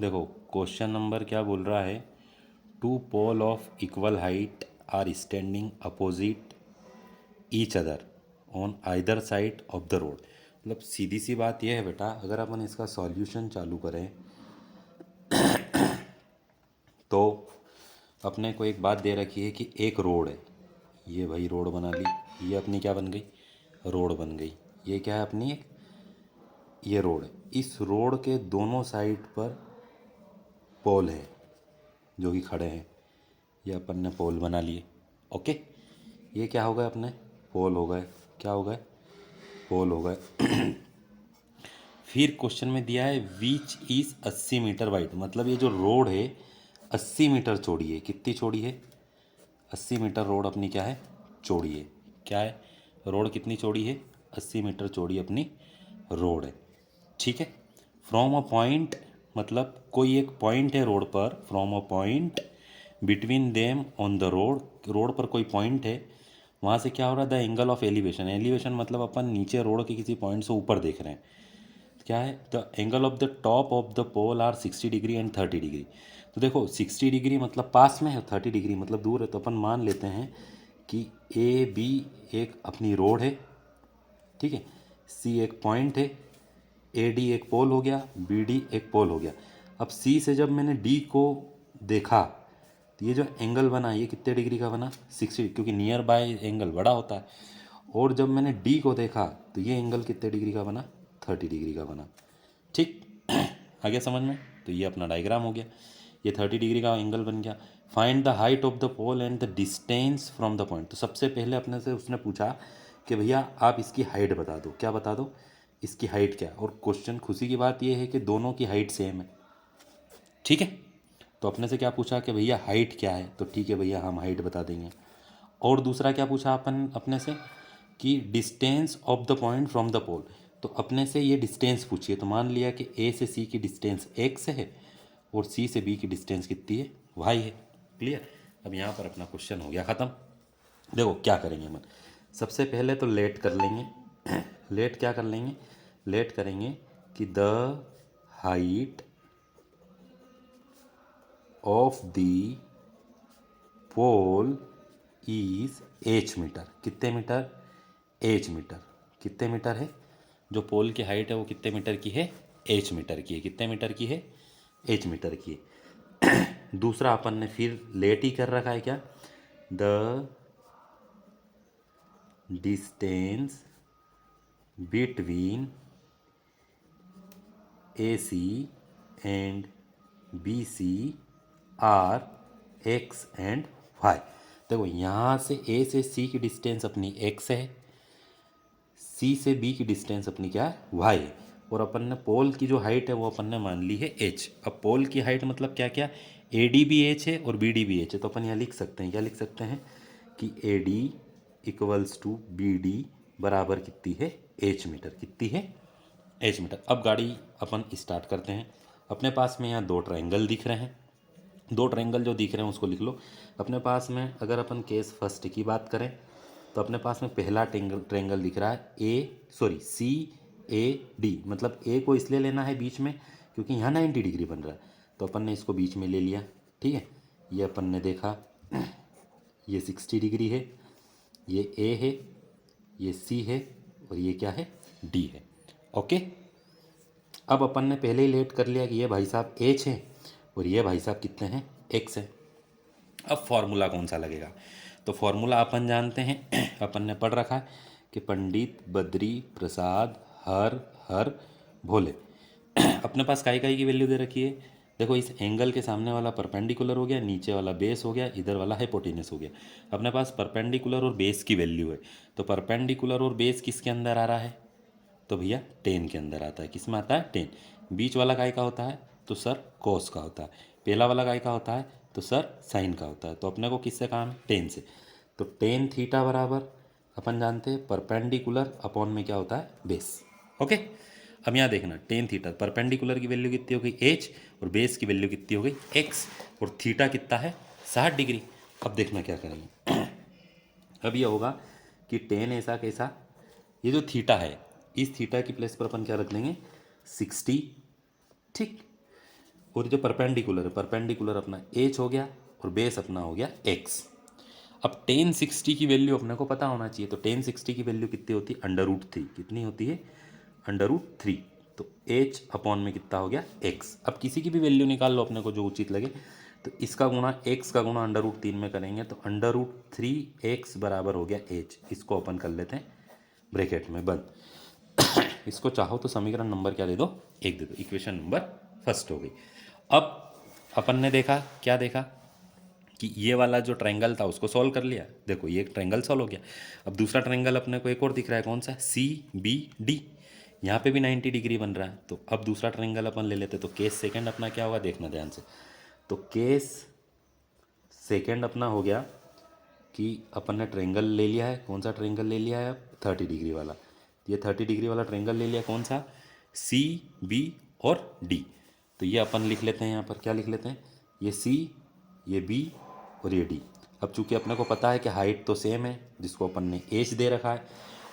देखो question number क्या बोल रहा है, two pole of equal height are standing opposite each other on either side of the road. मतलब सीधी सी बात यह है बेटा, अगर अपन इसका सॉल्यूशन चालू करें तो अपने को एक बात दे रखी है कि एक रोड है, ये भाई रोड बना ली, ये अपनी क्या बन गई, रोड बन गई। ये क्या है अपनी, एक ये रोड है। इस रोड के दोनों साइड पर पोल है जो कि खड़े हैं, ये अपन ने पोल बना लिए। ओके, ये क्या हो गए अपने, पोल हो गए। क्या हो गए, पोल हो गए। फिर क्वेश्चन में दिया है विच इज़ 80 मीटर वाइड, मतलब ये जो रोड है 80 मीटर चौड़ी है। कितनी चौड़ी है, 80 मीटर रोड अपनी क्या है, चौड़ी है। क्या है, रोड कितनी चौड़ी है, 80 मीटर चौड़ी अपनी रोड है। ठीक है, फ्रॉम अ पॉइंट, मतलब कोई एक पॉइंट है रोड पर, from a point between them on the road, road पर कोई पॉइंट है, वहाँ से क्या हो रहा है, the angle of elevation. Elevation मतलब अपन नीचे रोड के किसी पॉइंट से ऊपर देख रहे हैं। क्या है, the angle of the top of the pole are 60 degree and 30 degree. तो देखो 60 डिग्री मतलब पास में है, 30 डिग्री मतलब दूर है। तो अपन मान लेते हैं कि ए बी एक अपनी रोड है, ठीक है, सी एक पॉइंट है, ए डी एक पोल हो गया, बी डी एक पोल हो गया। अब सी से जब मैंने डी को देखा तो ये जो एंगल बना ये कितने डिग्री का बना, 60, क्योंकि नियर बाय एंगल बड़ा होता है। और जब मैंने डी को देखा तो ये एंगल कितने डिग्री का बना, 30 डिग्री का बना। ठीक, आ गया समझ में। तो ये अपना डायग्राम हो गया, ये 30 डिग्री का एंगल बन गया। Find the height of the pole and the distance from the point. तो सबसे पहले अपने से उसने पूछा कि भैया आप इसकी हाइट बता दो। क्या बता दो, इसकी हाइट क्या है। और क्वेश्चन खुशी की बात यह है कि दोनों की हाइट सेम है। ठीक है, तो अपने से क्या पूछा कि भैया हाइट क्या है, तो ठीक है भैया हम हाइट बता देंगे। और दूसरा क्या पूछा अपन अपने से कि distance of the point from the pole. तो अपने से ये डिस्टेंस पूछिए, तो मान लिया कि ए से सी की डिस्टेंस एक्स है और सी से बी की डिस्टेंस कितनी है, वाई है। क्लियर, अब यहाँ पर अपना क्वेश्चन हो गया ख़त्म। देखो क्या करेंगे अपन, सबसे पहले तो लेट कर लेंगे। लेट क्या कर लेंगे, लेट करेंगे कि the height of the pole is H metre. कितने मीटर, एच मीटर। कितने मीटर है, जो पोल की हाइट है वो कितने मीटर की है, एच मीटर की है। कितने मीटर की है, एच मीटर की है। दूसरा अपन ने फिर लेट ही कर रखा है, क्या, the distance between A C and B C are X and Y. देखो यहाँ से ए से सी की डिस्टेंस अपनी एक्स है, सी से बी की डिस्टेंस अपनी क्या है, वाई है। और अपन ने पोल की जो हाइट है वो अपन ने मान ली है एच। अब पोल की हाइट मतलब क्या क्या, ए डी भी एच है और बी डी भी एच है। तो अपन यहाँ लिख सकते हैं, क्या लिख सकते हैं कि A D equals to B D बराबर कितनी है, एच मीटर। कितनी है, एच मीटर। अब गाड़ी अपन स्टार्ट करते हैं। अपने पास में यहाँ दो ट्रायंगल दिख रहे हैं, दो ट्रायंगल जो दिख रहे हैं उसको लिख लो अपने पास में। अगर अपन केस फर्स्ट की बात करें तो अपने पास में पहला ट्रायंगल दिख रहा है सी ए डी। मतलब ए को इसलिए लेना है बीच में क्योंकि यहाँ 90 डिग्री बन रहा है, तो अपन ने इसको बीच में ले लिया। ठीक है, ये अपन ने देखा ये 60 डिग्री है, ये ए है, ये सी है और ये क्या है, डी है। ओके, अब अपन ने पहले ही लेट कर लिया कि ये भाई साहब एच है और ये भाई साहब कितने हैं, एक्स है। अब फॉर्मूला कौन सा लगेगा, तो फॉर्मूला अपन जानते हैं अपन ने पढ़ रखा है कि पंडित बद्री प्रसाद हर हर भोले। अपने पास काई काई की वैल्यू दे रखी है। देखो इस एंगल के सामने वाला परपेंडिकुलर हो गया, नीचे वाला बेस हो गया, इधर वाला हाइपोटेनस हो गया। अपने पास परपेंडिकुलर और बेस की वैल्यू है, तो परपेंडिकुलर और बेस किसके अंदर आ रहा है, तो भैया टेन के अंदर आता है। किस में आता है, टेन। बीच वाला काय का होता है, तो सर कोस का होता है। पहला वाला काय का होता है, तो सर साइन का होता है। तो अपने को किससे काम है, टेन से। तो टेन थीटा बराबर अपन जानते हैं परपेंडिकुलर अपॉन में क्या होता है, बेस। ओके, अब यहाँ देखना टेन थीटा, परपेंडिकुलर की वैल्यू कितनी हो गई एच और बेस की वैल्यू कितनी हो गई एक्स, और थीटा कितना है 60 डिग्री। अब देखना क्या करेंगे। अब ये होगा कि टेन ऐसा कैसा, ये जो थीटा है इस थीटा की प्लेस पर अपन क्या रख देंगे, 60। ठीक, और जो परपेंडिकुलर है, परपेंडिकुलर अपना एच हो गया और बेस अपना हो गया एक्स। अब टेन 60 की वैल्यू अपने को पता होना चाहिए, तो टेन 60 की वैल्यू कितनी होती है, अंडर रूट 3। कितनी होती है, अंडर रूट 3। तो एच अपॉन में कितना हो गया, एक्स। अब किसी की भी वैल्यू निकाल लो अपने को जो उचित लगे। तो इसका गुणा एक्स का गुणा अंडर रूट 3 में करेंगे तो अंडर रूट 3 एक्स बराबर हो गया एच। इसको ओपन कर लेते हैं, ब्रैकेट में बंद। इसको चाहो तो समीकरण नंबर क्या दे दो, एक दे दो। इक्वेशन नंबर फर्स्ट हो गई। अब अपन ने देखा, क्या देखा कि ये वाला जो ट्रायंगल था उसको सॉल्व कर लिया। देखो ये एक ट्रायंगल सॉल्व हो गया। अब दूसरा ट्रायंगल अपने को एक और दिख रहा है, कौन सा, सी बी डी। यहाँ पे भी 90 डिग्री बन रहा है। तो अब दूसरा ट्रायंगल अपन ले लेते, तो केस सेकंड अपना क्या होगा, देखना ध्यान से। तो केस सेकंड अपना हो गया कि अपन ने ट्रायंगल ले लिया है, कौन सा ट्रायंगल ले लिया है, 30 डिग्री वाला। ये 30 डिग्री वाला ट्रायंगल ले लिया, कौन सा, सी बी और डी। तो ये अपन लिख लेते हैं, यहाँ पर क्या लिख लेते हैं, ये सी, ये बी और ये डी। अब चूंकि अपने को पता है कि हाइट तो सेम है, जिसको अपन ने एच दे रखा है,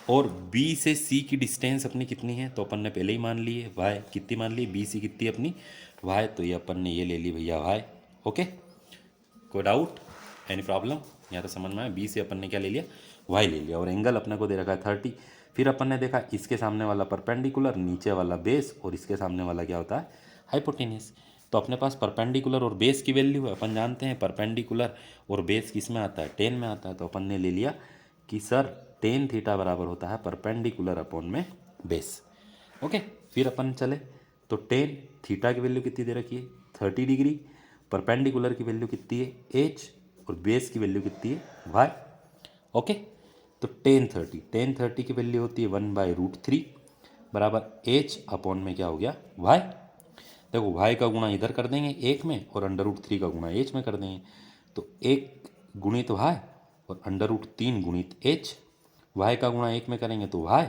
और बी से सी की डिस्टेंस अपनी कितनी है, तो अपन ने पहले ही मान ली है वाई। कितनी मान ली, बी सी कितनी अपनी वाई। तो ये अपन ने ये ले ली भैया वाई। ओके, कोई डाउट, एनी प्रॉब्लम, यहाँ तो समझ में आया। बी से अपन ने क्या ले लिया, वाई ले लिया। और एंगल अपने को दे रखा है 30। फिर अपन ने देखा इसके सामने वाला परपेंडिकुलर, नीचे वाला बेस, और इसके सामने वाला क्या होता है, हाइपोटेन्यूस। तो अपने पास परपेंडिकुलर और बेस की वैल्यू है। अपन जानते हैं परपेंडिकुलर और बेस किस में आता है, टेन में आता है। तो अपन ने ले लिया कि सर टेन थीटा बराबर होता है परपेंडिकुलर अपॉन में बेस। ओके, फिर अपन चले तो टेन थीटा की वैल्यू कितनी दे रखी है, 30 डिग्री। परपेंडिकुलर की वैल्यू कितनी है, एच, और बेस की वैल्यू कितनी है, वाई। ओके, तो टेन थर्टी की वैल्यू होती है 1/√3 बराबर एच अपॉन में क्या हो गया, वाई। देखो वाई का गुणा इधर कर देंगे एक में, और अंडर रूट 3 का गुणा एच में कर देंगे। तो एक गुणित वाई और अंडर रूट 3 गुणित एच। वाई का गुणा एक में करेंगे तो वाई,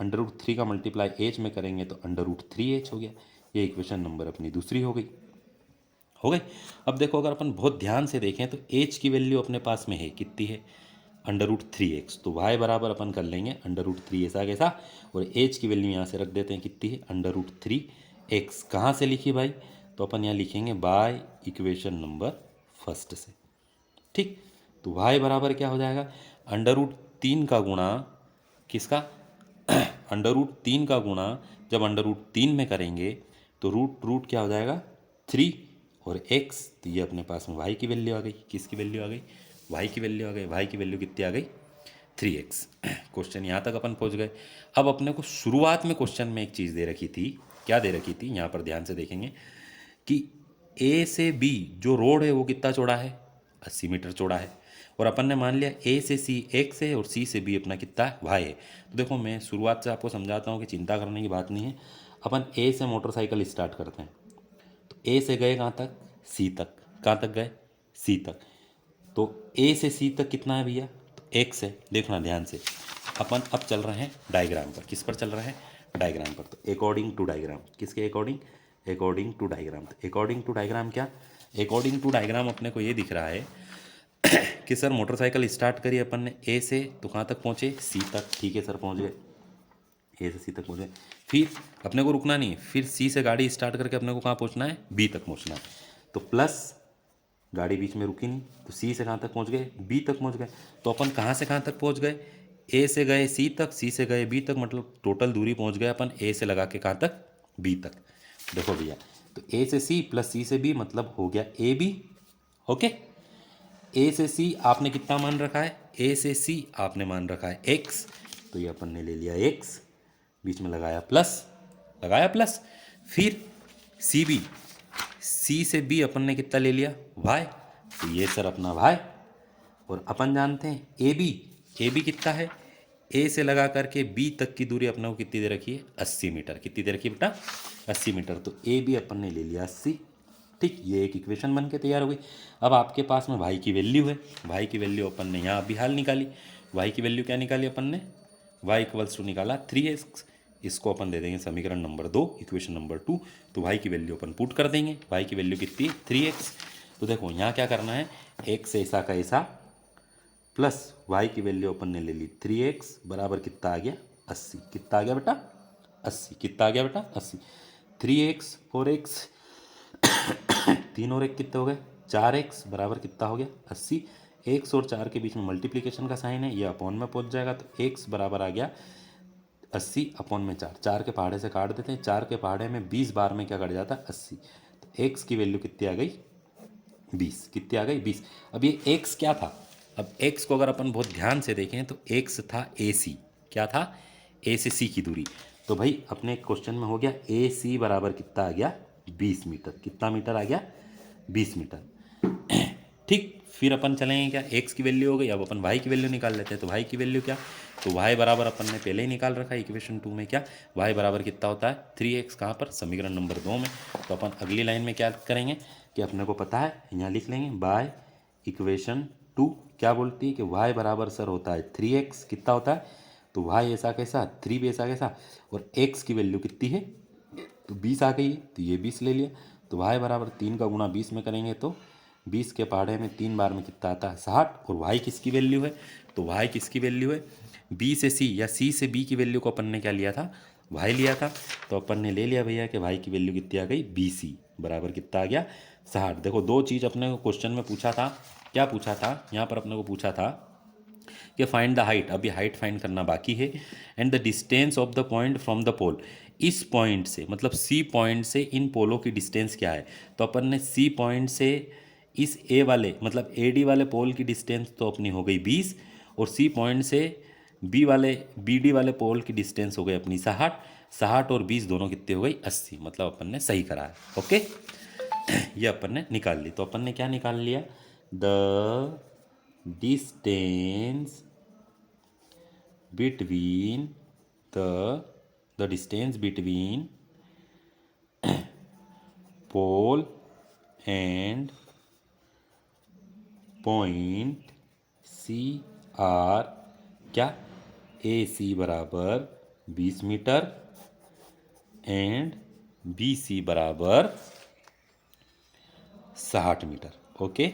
अंडर रूट 3 का मल्टीप्लाई एच में करेंगे तो अंडर रूट 3 एच हो गया। ये इक्वेशन नंबर अपनी दूसरी हो गई। अब देखो अगर अपन बहुत ध्यान से देखें तो एच की वैल्यू अपने पास में है, कितनी है, अंडर रूट 3 एक्स। तो वाई बराबर अपन कर लेंगे अंडर रूट 3 ऐसा कैसा, और एच की वैल्यू यहाँ से रख देते हैं, कितनी है, अंडर रूट 3 एक्स। कहाँ से लिखी भाई, तो अपन यहाँ लिखेंगे बाय इक्वेशन नंबर फर्स्ट से। ठीक, तो वाई बराबर क्या हो जाएगा, अंडर रूट 3 का गुणा किसका, अंडर रूट 3 का गुणा जब अंडर रूट 3 में करेंगे तो रूट रूट क्या हो जाएगा, 3 और एक्स। तो ये अपने पास में वाई की वैल्यू आ गई। किसकी वैल्यू आ गई, वाई की वैल्यू आ गई। वाई की वैल्यू कितनी आ गई, 3x। क्वेश्चन यहाँ तक अपन पहुँच गए। अब अपने को शुरुआत में क्वेश्चन में एक चीज़ दे रखी थी, क्या दे रखी थी, यहाँ पर ध्यान से देखेंगे कि ए से बी जो रोड है वो कितना चौड़ा है, 80 मीटर चौड़ा है। और अपन ने मान लिया ए से सी एक्स है और सी से बी अपना कितना है, वाई है। तो देखो मैं शुरुआत से आपको समझाता हूँ कि चिंता करने की बात नहीं है। अपन ए से मोटरसाइकिल स्टार्ट करते हैं, तो ए से गए कहाँ तक, सी तक। कहाँ तक गए, सी तक। तो ए से सी तक कितना है भैया, तो एक्स है। देखना ध्यान से, अपन अब चल रहे हैं डायग्राम पर। किस पर चल रहे हैं, डायग्राम पर। तो अकॉर्डिंग टू डायग्राम, किसके अकॉर्डिंग, अकॉर्डिंग टू डायग्राम। तो अकॉर्डिंग टू डायग्राम क्या, अकॉर्डिंग टू डायग्राम अपने को ये दिख रहा है कि सर मोटरसाइकिल स्टार्ट करी अपन ने ए से, तो कहाँ तक पहुँचे, सी तक। ठीक है सर, पहुँच गए, ए से सी तक पहुँचे। फिर अपने को रुकना नहीं है, फिर सी से गाड़ी स्टार्ट करके अपने को कहाँ पहुँचना है, बी तक पहुँचना है। तो प्लस गाड़ी बीच में रुकी नहीं, तो सी से कहाँ तक पहुँच गए, बी तक पहुँच गए। तो अपन कहाँ से कहाँ तक पहुँच गए, ए से गए सी तक, सी से गए बी तक, मतलब टोटल दूरी पहुँच गए अपन ए से लगा के कहाँ तक, बी तक। देखो भैया, तो ए से सी प्लस सी से बी मतलब हो गया ए बी। ओके, ए से सी आपने कितना मान रखा है, ए से सी आपने मान रखा है एक्स। तो ये अपन ने ले लिया एक्स, बीच में लगाया प्लस, लगाया प्लस। फिर सी बी, सी से बी अपन ने कितना ले लिया, वाई। तो ये सर अपना वाई। और अपन जानते हैं ए बी कितना है, ए से लगा करके बी तक की दूरी अपने को कितनी दे रखी है, 80 मीटर। कितनी दे रखी है बेटा, 80 मीटर। तो ए बी अपन ने ले लिया 80। ठीक, ये एक इक्वेशन बन के तैयार हो गई। अब आपके पास में वाई की वैल्यू है, वाई की वैल्यू अपन ने यहाँ अभी हाल निकाली। वाई की वैल्यू क्या निकाली अपन ने, वाई इक्वल्स टू निकाला 3x। इसको अपन दे देंगे समीकरण नंबर 2, इक्वेशन नंबर 2। तो वाई की वैल्यू अपन पुट कर देंगे। वाई की वैल्यू कितनी, 3x। तो देखो यहाँ क्या करना है, x ऐसा का ऐसा प्लस वाई की वैल्यू अपन ने ले ली 3x बराबर कितना आ गया, 80। कितना आ गया बेटा, 80। कितना आ गया बेटा, 80। 3x 4x तीन और एक कितने हो गए, 4x बराबर कितना हो गया 80। x और 4 के बीच में मल्टीप्लिकेशन का साइन है, ये अपॉन में पहुंच जाएगा, तो x बराबर आ गया 80 अपॉन में 4। 4 के पहाड़े से काट देते हैं, 4 के पहाड़े में 20 बार में क्या कट जाता है 80। तो x की वैल्यू कितनी आ गई 20। कितनी आ गई 20। अब ये x क्या था, अब x को अगर अपन बहुत ध्यान से देखें तो x था AC। क्या था, a से c की दूरी। तो भाई अपने क्वेश्चन में हो गया AC बराबर कितना आ गया 20 मीटर। कितना मीटर आ गया 20 मीटर। ठीक, फिर अपन चलेंगे क्या, x की वैल्यू हो गई, अब अपन y की वैल्यू निकाल लेते हैं। तो y की वैल्यू क्या, तो y बराबर अपन ने पहले ही निकाल रखा है इक्वेशन 2 में। क्या, y बराबर कितना होता है 3x। कहाँ पर, समीकरण नंबर 2 में। तो अपन अगली लाइन में क्या करेंगे कि अपने को पता है, यहाँ लिख लेंगे बाय इक्वेशन 2 क्या बोलती है कि y बराबर सर होता है 3x। कितना होता है, तो y ऐसा कैसा 3 भी ऐसा कैसा, और x की वैल्यू कितनी है तो 20 आ गई है, तो ये 20 ले लिया। तो y बराबर 3 का गुणा 20 में करेंगे तो 20 के पहाड़े में 3 बार में कितना आता है 60। और y किसकी वैल्यू है, तो y किसकी वैल्यू है b से c या c से b की वैल्यू को अपन ने क्या लिया था y लिया था। तो अपन ने ले लिया भैया कि y की वैल्यू कितनी आ गई bc बराबर कितना आ गया 60। देखो दो चीज़ अपने को क्वेश्चन में पूछा था, क्या पूछा था यहाँ पर अपने को पूछा था कि फाइंड द हाइट, अभी हाइट फाइंड करना बाकी है, and the distance of the point from the pole. इस पॉइंट से मतलब सी पॉइंट से इन पोलों की डिस्टेंस क्या है। तो अपन ने सी पॉइंट से इस ए वाले मतलब ए डी वाले पोल की डिस्टेंस तो अपनी हो गई 20, और सी पॉइंट से बी वाले बी डी वाले पोल की डिस्टेंस हो गई अपनी 60। 60 और 20 दोनों कितने हो गई 80। मतलब अपन ने सही करा है। ओके, ये अपन ने निकाल ली। तो अपन ने क्या निकाल लिया, the distance between the distance between pole and point C R क्या AC बराबर 20 मीटर एंड BC बराबर 60 मीटर। ओके,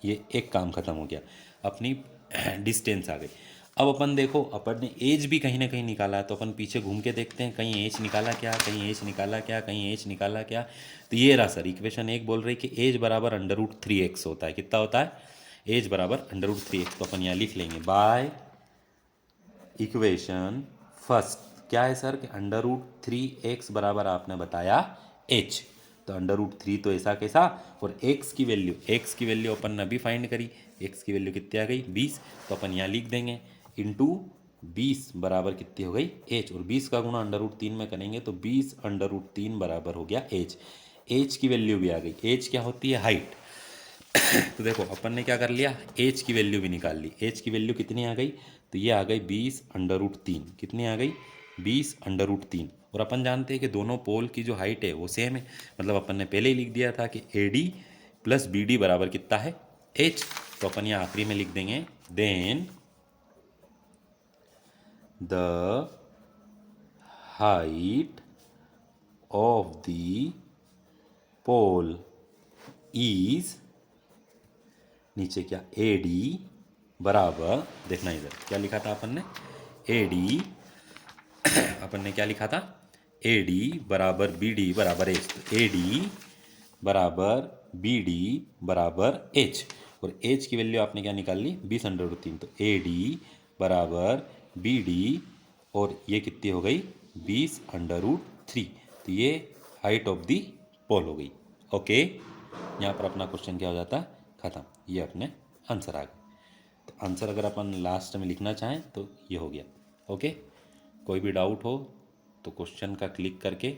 ये एक काम खत्म हो गया, अपनी डिस्टेंस आ गई। अब अपन देखो, अपन ने एज भी कहीं ना कहीं निकाला है, तो अपन पीछे घूम के देखते हैं कहीं एज निकाला क्या, कहीं एज निकाला क्या, कहीं एज निकाला क्या। तो ये रहा सर इक्वेशन 1 बोल रही कि एज बराबर √3x होता है। कितना होता है, एज बराबर √3x। तो अपन यहाँ लिख लेंगे बाय इक्वेशन फर्स्ट क्या है सर कि √3x बराबर आपने बताया h। तो √3 तो ऐसा कैसा, और x की वैल्यू अपन ने अभी फाइंड करी, x की वैल्यू कितनी आ गई 20। तो अपन यहाँ लिख देंगे इंटू 20 बराबर कितनी हो गई h, और 20 का गुणा √3 में करेंगे तो 20 √3 बराबर हो गया h। h की वैल्यू भी आ गई, h क्या होती है हाइट। तो देखो अपन ने क्या कर लिया, एच की वैल्यू भी निकाल ली। एच की वैल्यू कितनी आ गई, तो ये आ गई 20 √3। कितनी आ गई 20 √3। और अपन जानते हैं कि दोनों पोल की जो हाइट है वो सेम है, मतलब अपन ने पहले ही लिख दिया था कि AD प्लस BD बराबर कितना है H। तो अपन यहाँ आखिरी में लिख देंगे then the height of the pole is, नीचे क्या AD बराबर, देखना इधर क्या लिखा था अपन ने AD, अपन ने क्या लिखा था AD बराबर BD बराबर H। तो AD बराबर BD बराबर H, और H की वैल्यू आपने क्या निकाल ली 20 √3। तो AD बराबर BD, और ये कितनी हो गई 20 √3। तो ये हाइट ऑफ दी पोल हो गई। ओके, यहाँ पर अपना क्वेश्चन क्या हो जाता है ख़त्म, ये अपने आंसर आ गए। तो आंसर अगर अपन लास्ट में लिखना चाहें तो ये हो गया। ओके, कोई भी डाउट हो तो क्वेश्चन का क्लिक करके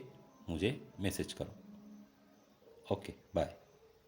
मुझे मैसेज करो। Okay, bye.